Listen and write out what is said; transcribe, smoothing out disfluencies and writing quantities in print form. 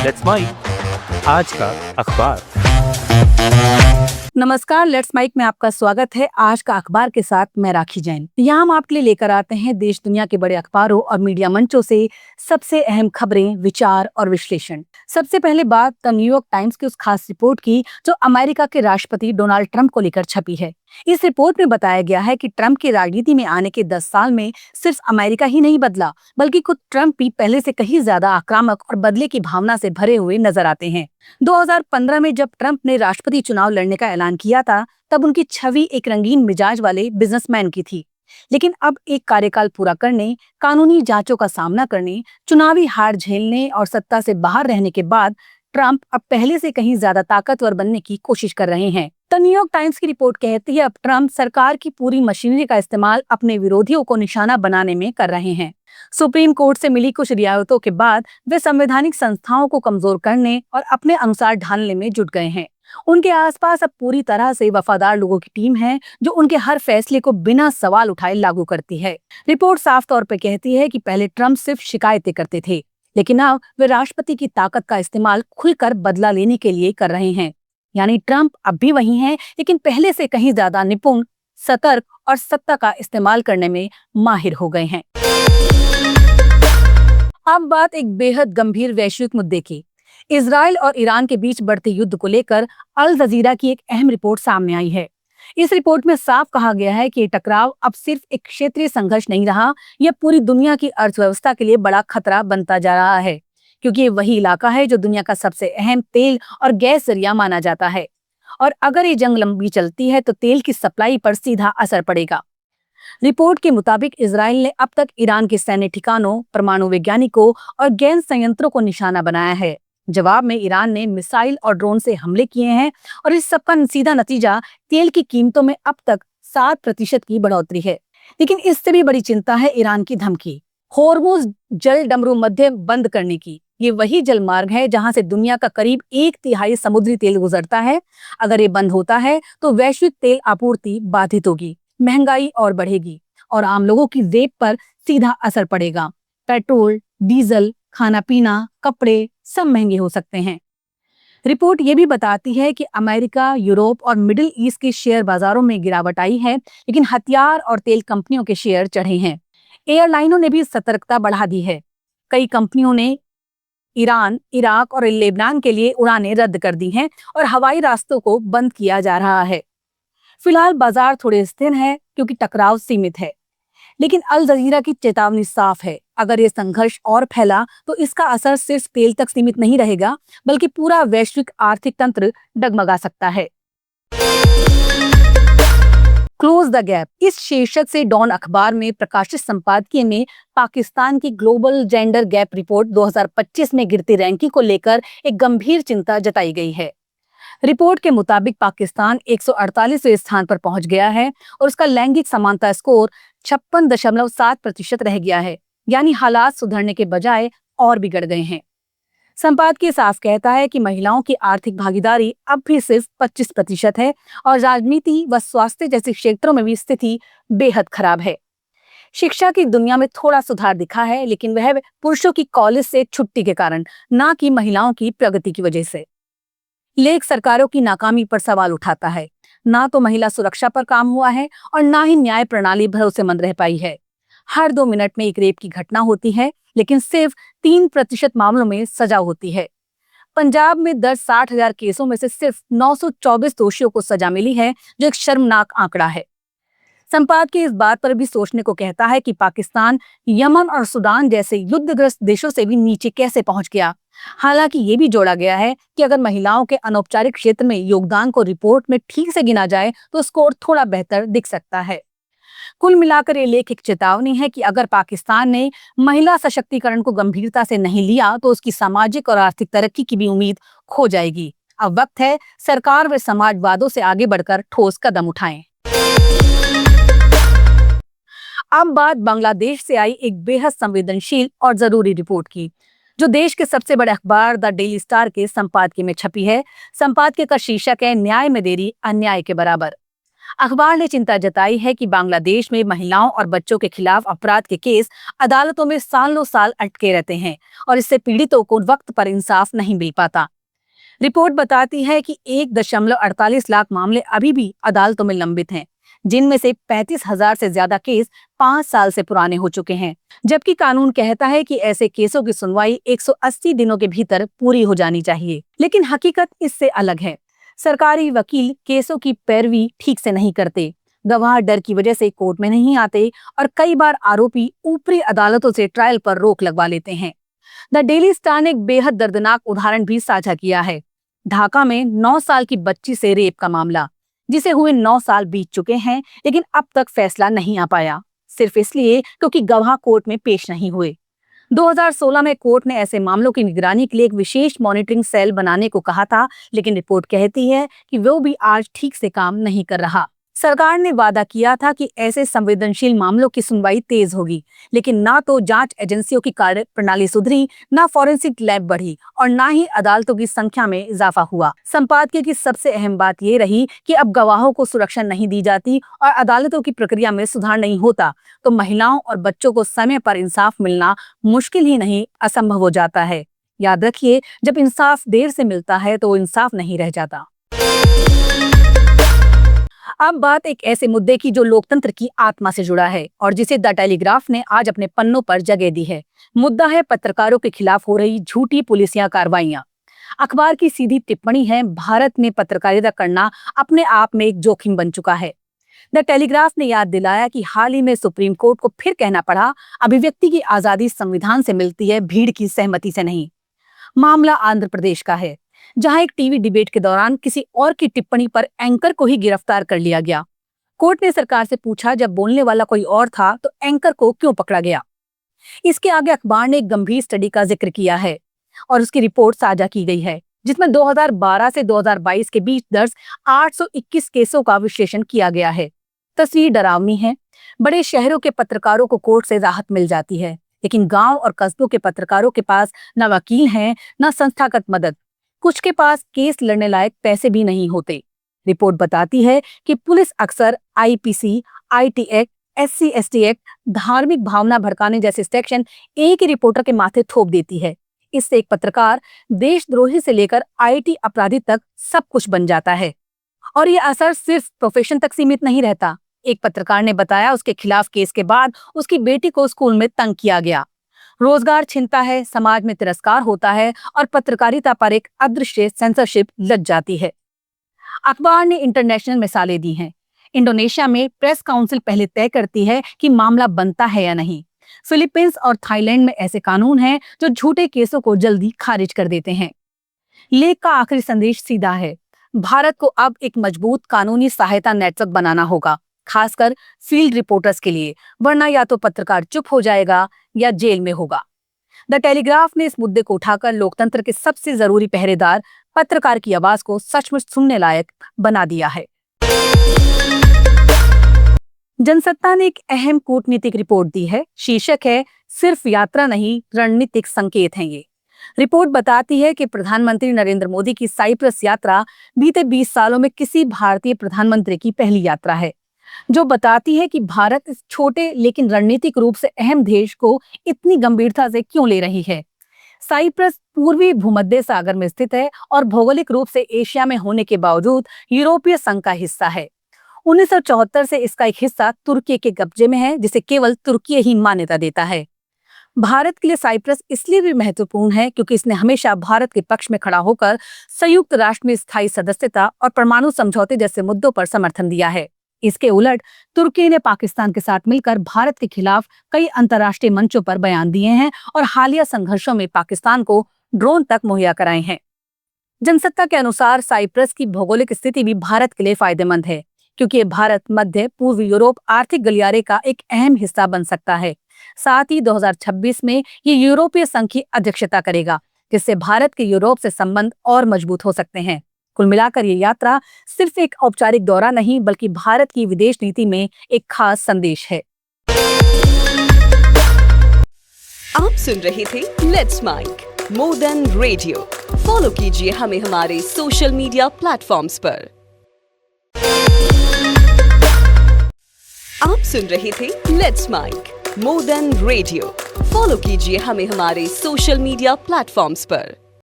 Let's mic आज का अखबार। नमस्कार, लेट्स माइक में आपका स्वागत है। आज का अखबार के साथ मैं राखी जैन। यहाँ हम आपके लिए लेकर आते हैं देश दुनिया के बड़े अखबारों और मीडिया मंचों से सबसे अहम खबरें, विचार और विश्लेषण। सबसे पहले बात द न्यूयॉर्क टाइम्स की उस खास रिपोर्ट की जो अमेरिका के राष्ट्रपति डोनाल्ड ट्रंप को लेकर छपी है। इस रिपोर्ट में बताया गया है कि ट्रंप की राजनीति में आने के 10 साल में सिर्फ अमेरिका ही नहीं बदला, बल्कि खुद ट्रंप भी पहले से कहीं ज्यादा आक्रामक और बदले की भावना से भरे हुए नजर आते हैं। 2015 में जब ट्रंप ने राष्ट्रपति चुनाव लड़ने का ऐलान किया था, तब उनकी छवि एक रंगीन मिजाज वाले बिजनेसमैन की थी। लेकिन अब एक कार्यकाल पूरा करने, कानूनी जांचों का सामना करने, चुनावी हार झेलने और सत्ता से बाहर रहने के बाद ट्रंप अब पहले से कहीं ज्यादा ताकतवर बनने की कोशिश कर रहे हैं। द न्यूयॉर्क टाइम्स की रिपोर्ट कहती है अब ट्रंप सरकार की पूरी मशीनरी का इस्तेमाल अपने विरोधियों को निशाना बनाने में कर रहे हैं। सुप्रीम कोर्ट से मिली कुछ रियायतों के बाद वे संवैधानिक संस्थाओं को कमजोर करने और अपने अनुसार ढालने में जुट गए हैं। उनके आसपास अब पूरी तरह से वफादार लोगों की टीम है जो उनके हर फैसले को बिना सवाल उठाए लागू करती है। रिपोर्ट साफ तौर पर कहती है कि पहले ट्रंप सिर्फ शिकायतें करते थे, लेकिन अब वे राष्ट्रपति की ताकत का इस्तेमाल खुलकर बदला लेने के लिए कर रहे हैं। यानी ट्रंप अब भी वही हैं, लेकिन पहले से कहीं ज्यादा निपुण, सतर्क और सत्ता का इस्तेमाल करने में माहिर हो गए हैं। अब बात एक बेहद गंभीर वैश्विक मुद्दे की। इजराइल और ईरान के बीच बढ़ते युद्ध को लेकर अल जजीरा की एक अहम रिपोर्ट सामने आई है। इस रिपोर्ट में साफ कहा गया है कि ये टकराव अब सिर्फ एक क्षेत्रीय संघर्ष नहीं रहा, यह पूरी दुनिया की अर्थव्यवस्था के लिए बड़ा खतरा बनता जा रहा है, क्योंकि ये वही इलाका है जो दुनिया का सबसे अहम तेल और गैस जरिया माना जाता है। और अगर ये जंग लंबी चलती है तो तेल की सप्लाई पर सीधा असर पड़ेगा। रिपोर्ट के मुताबिक इजराइल ने अब तक ईरान के सैन्य ठिकानों, परमाणु वैज्ञानिकों और गैस संयंत्रों को निशाना बनाया है। जवाब में ईरान ने मिसाइल और ड्रोन से हमले किए हैं और इस सबका सीधा नतीजा तेल की कीमतों में अब तक 7% की बढ़ोतरी है। लेकिन इससे भी बड़ी चिंता है ईरान की धमकी, होर्मुज जल डमरू मध्य बंद करने की। ये वही जलमार्ग है जहां से दुनिया का करीब 1/3 समुद्री तेल गुजरता है। अगर ये बंद होता है तो वैश्विक तेल आपूर्ति बाधित होगी, महंगाई और बढ़ेगी और आम लोगों की जेब पर सीधा असर पड़ेगा। पेट्रोल, डीजल, खाना पीना, कपड़े सब महंगे हो सकते हैं। रिपोर्ट ये भी बताती है कि अमेरिका, यूरोप और मिडिल ईस्ट के शेयर बाजारों में गिरावट आई है, लेकिन हथियार और तेल कंपनियों के शेयर चढ़े हैं। एयरलाइनों ने भी सतर्कता बढ़ा दी है। कई कंपनियों ने ईरान, इराक और लेबनान के लिए उड़ानें रद्द कर दी हैं और हवाई रास्तों को बंद किया जा रहा है। फिलहाल बाजार थोड़े स्थिर है क्योंकि टकराव सीमित है, लेकिन अल जजीरा की चेतावनी साफ है, अगर ये संघर्ष और फैला तो इसका असर सिर्फ तेल तक सीमित नहीं रहेगा, बल्कि पूरा वैश्विक आर्थिक तंत्र डगमगा सकता है। क्लोज द गैप इस शीर्षक से डॉन अखबार में प्रकाशित संपादकीय में पाकिस्तान की ग्लोबल जेंडर गैप रिपोर्ट 2025 में गिरती रैंकिंग को लेकर एक गंभीर चिंता जताई गई है। रिपोर्ट के मुताबिक पाकिस्तान 148वें स्थान पर पहुंच गया है और उसका लैंगिक समानता स्कोर 56.7% रह गया है। यानी हालात सुधरने के बजाय और बिगड़ गए हैं। संपादकीय साफ कहता है कि महिलाओं की आर्थिक भागीदारी अब भी सिर्फ 25% है और राजनीति व स्वास्थ्य जैसे क्षेत्रों में भी स्थिति बेहद खराब है। शिक्षा की दुनिया में थोड़ा सुधार दिखा है, लेकिन वह पुरुषों की कॉलेज से छुट्टी के कारण, ना कि महिलाओं की प्रगति की वजह से। लेख सरकारों की नाकामी पर सवाल उठाता है। ना तो महिला सुरक्षा पर काम हुआ है और ना ही न्याय प्रणाली भरोसेमंद रह पाई है। हर 2 मिनट में एक रेप की घटना होती है, लेकिन सिर्फ 3% मामलों में सजा होती है। पंजाब में दर्ज 60,000 केसों में से सिर्फ 924 दोषियों को सजा मिली है, जो एक शर्मनाक आंकड़ा है। संपादकीय इस बात पर भी सोचने को कहता है कि पाकिस्तान यमन और सूडान जैसे युद्धग्रस्त देशों से भी नीचे कैसे पहुंच गया। हालांकि ये भी जोड़ा गया है कि अगर महिलाओं के अनौपचारिक क्षेत्र में योगदान को रिपोर्ट में ठीक से गिना जाए तो स्कोर थोड़ा बेहतर दिख सकता है। कुल मिलाकर ये लेख एक चेतावनी है कि अगर पाकिस्तान ने महिला सशक्तिकरण को गंभीरता से नहीं लिया तो उसकी सामाजिक और आर्थिक तरक्की की भी उम्मीद खो जाएगी। अब वक्त है सरकार व समाजवादों से आगे बढ़कर ठोस कदम उठाएं। अब बात बांग्लादेश से आई एक बेहद संवेदनशील और जरूरी रिपोर्ट की, जो देश के सबसे बड़े अखबार द डेली स्टार के संपादकीय में छपी है। संपादकीय का शीर्षक है न्याय में देरी अन्याय के बराबर। अखबार ने चिंता जताई है कि बांग्लादेश में महिलाओं और बच्चों के खिलाफ अपराध के केस अदालतों में सालों साल अटके रहते हैं और इससे पीड़ितों को वक्त पर इंसाफ नहीं मिल पाता। रिपोर्ट बताती है कि 1.48 लाख मामले अभी भी अदालतों में लंबित हैं, जिनमें से 35,000 से ज्यादा केस 5 साल से पुराने हो चुके हैं, जबकि कानून कहता है कि ऐसे केसों की सुनवाई 180 दिनों के भीतर पूरी हो जानी चाहिए। लेकिन हकीकत इससे अलग है। सरकारी वकील केसों की पैरवी ठीक से नहीं करते, गवाह डर की वजह से कोर्ट में नहीं आते और कई बार आरोपी ऊपरी अदालतों से ट्रायल पर रोक लगवा लेते हैं। द डेली स्टार ने एक बेहद दर्दनाक उदाहरण भी साझा किया है। ढाका में 9 साल की बच्ची से रेप का मामला, जिसे हुए 9 साल बीत चुके हैं, लेकिन अब तक फैसला नहीं आ पाया, सिर्फ इसलिए क्योंकि गवाह कोर्ट में पेश नहीं हुए। 2016 में कोर्ट ने ऐसे मामलों की निगरानी के लिए एक विशेष मॉनिटरिंग सेल बनाने को कहा था, लेकिन रिपोर्ट कहती है कि वो भी आज ठीक से काम नहीं कर रहा। सरकार ने वादा किया था कि ऐसे संवेदनशील मामलों की सुनवाई तेज होगी, लेकिन ना तो जांच एजेंसियों की कार्य प्रणाली सुधरी, ना फॉरेंसिक लैब बढ़ी और ना ही अदालतों की संख्या में इजाफा हुआ। संपादकीय की सबसे अहम बात ये रही कि अब गवाहों को सुरक्षा नहीं दी जाती और अदालतों की प्रक्रिया में सुधार नहीं होता, तो महिलाओं और बच्चों को समय पर इंसाफ मिलना मुश्किल ही नहीं असंभव हो जाता है। याद रखिए, जब इंसाफ देर से मिलता है तो इंसाफ नहीं रह जाता। अब बात एक ऐसे मुद्दे की जो लोकतंत्र की आत्मा से जुड़ा है और जिसे द टेलीग्राफ ने आज अपने पन्नों पर जगह दी है। मुद्दा है पत्रकारों के खिलाफ हो रही झूठी पुलिसिया कार्रवाइयां। अखबार की सीधी टिप्पणी है, भारत में पत्रकारिता करना अपने आप में एक जोखिम बन चुका है। द टेलीग्राफ ने याद दिलाया कि हाल ही में सुप्रीम कोर्ट को फिर कहना पड़ा, अभिव्यक्ति की आजादी संविधान से मिलती है, भीड़ की सहमति से नहीं। मामला आंध्र प्रदेश का है, जहां एक टीवी डिबेट के दौरान किसी और की टिप्पणी पर एंकर को ही गिरफ्तार कर लिया गया। कोर्ट ने सरकार से पूछा, जब बोलने वाला कोई और था तो एंकर को क्यों पकड़ा गया? इसके आगे अखबार ने एक गंभीर स्टडी का जिक्र किया है और उसकी रिपोर्ट साझा की गई है, जिसमें 2012 से 2022 के बीच दर्ज 821 केसों का विश्लेषण किया गया है। तस्वीर डरावनी है। बड़े शहरों के पत्रकारों को कोर्ट से राहत मिल जाती है, लेकिन गांव और कस्बों के पत्रकारों के पास न वकील हैं, न संस्थागत मदद, कुछ के पास केस लड़ने लायक पैसे भी नहीं होते। रिपोर्ट बताती है कि पुलिस अक्सर IPC, IT act, SC/ST act, धार्मिक भावना भड़काने जैसे सेक्शन एक ही रिपोर्टर के माथे थोप देती है। इससे एक पत्रकार देशद्रोही से लेकर IT अपराधी तक सब कुछ बन जाता है और ये असर सिर्फ प्रोफेशन तक सीमित नहीं रहता। एक पत्रकार ने बताया, उसके खिलाफ केस के बाद उसकी बेटी को स्कूल में तंग किया गया, रोजगार छिनता है, समाज में तिरस्कार होता है और पत्रकारिता पर एक अदृश्य सेंसरशिप लग जाती है। अखबार ने इंटरनेशनल मिसालें दी हैं। इंडोनेशिया में प्रेस काउंसिल पहले तय करती है कि मामला बनता है या नहीं। फिलीपींस और थाईलैंड में ऐसे कानून हैं जो झूठे केसों को जल्दी खारिज कर देते हैं। लेख का आखिरी संदेश सीधा है, भारत को अब एक मजबूत कानूनी सहायता नेटवर्क बनाना होगा, खासकर फील्ड रिपोर्टर्स के लिए, वरना या तो पत्रकार चुप हो जाएगा या जेल में होगा। द टेलीग्राफ ने इस मुद्दे को उठाकर लोकतंत्र के सबसे जरूरी पहरेदार पत्रकार की आवाज को सचमुच सुनने लायक बना दिया है। जनसत्ता ने एक अहम कूटनीतिक रिपोर्ट दी है। शीर्षक है, सिर्फ यात्रा नहीं, रणनीतिक संकेत हैं ये। रिपोर्ट बताती है कि प्रधानमंत्री नरेंद्र मोदी की साइप्रस यात्रा बीते 20 सालों में किसी भारतीय प्रधानमंत्री की पहली यात्रा है, जो बताती है कि भारत इस छोटे लेकिन रणनीतिक रूप से अहम देश को इतनी गंभीरता से क्यों ले रही है। साइप्रस पूर्वी भूमध्य सागर में स्थित है और भौगोलिक रूप से एशिया में होने के बावजूद यूरोपीय संघ का हिस्सा है। 1974 से इसका एक हिस्सा तुर्की के कब्जे में है, जिसे केवल तुर्की ही मान्यता देता है। भारत के लिए साइप्रस इसलिए भी महत्वपूर्ण है क्योंकि इसने हमेशा भारत के पक्ष में खड़ा होकर संयुक्त राष्ट्र में स्थायी सदस्यता और परमाणु समझौते जैसे मुद्दों पर समर्थन दिया है। इसके उलट तुर्की ने पाकिस्तान के साथ मिलकर भारत के खिलाफ कई अंतर्राष्ट्रीय मंचों पर बयान दिए हैं और हालिया संघर्षों में पाकिस्तान को ड्रोन तक मुहैया कराए हैं। जनसत्ता के अनुसार साइप्रस की भौगोलिक स्थिति भी भारत के लिए फायदेमंद है, क्योंकि भारत मध्य पूर्व यूरोप आर्थिक गलियारे का एक अहम हिस्सा बन सकता है। साथ ही 2026 में ये यूरोपीय संघ की अध्यक्षता करेगा, जिससे भारत के यूरोप से संबंध और मजबूत हो सकते हैं। कुल मिलाकर ये यात्रा सिर्फ एक औपचारिक दौरा नहीं, बल्कि भारत की विदेश नीति में एक खास संदेश है। आप सुन रहे थे let's mike more than radio. Follow कीजिए हमें हमारे सोशल मीडिया प्लेटफॉर्म्स पर। आप सुन रहे थे let's mike more than radio. Follow कीजिए हमें हमारे सोशल मीडिया प्लेटफॉर्म्स पर।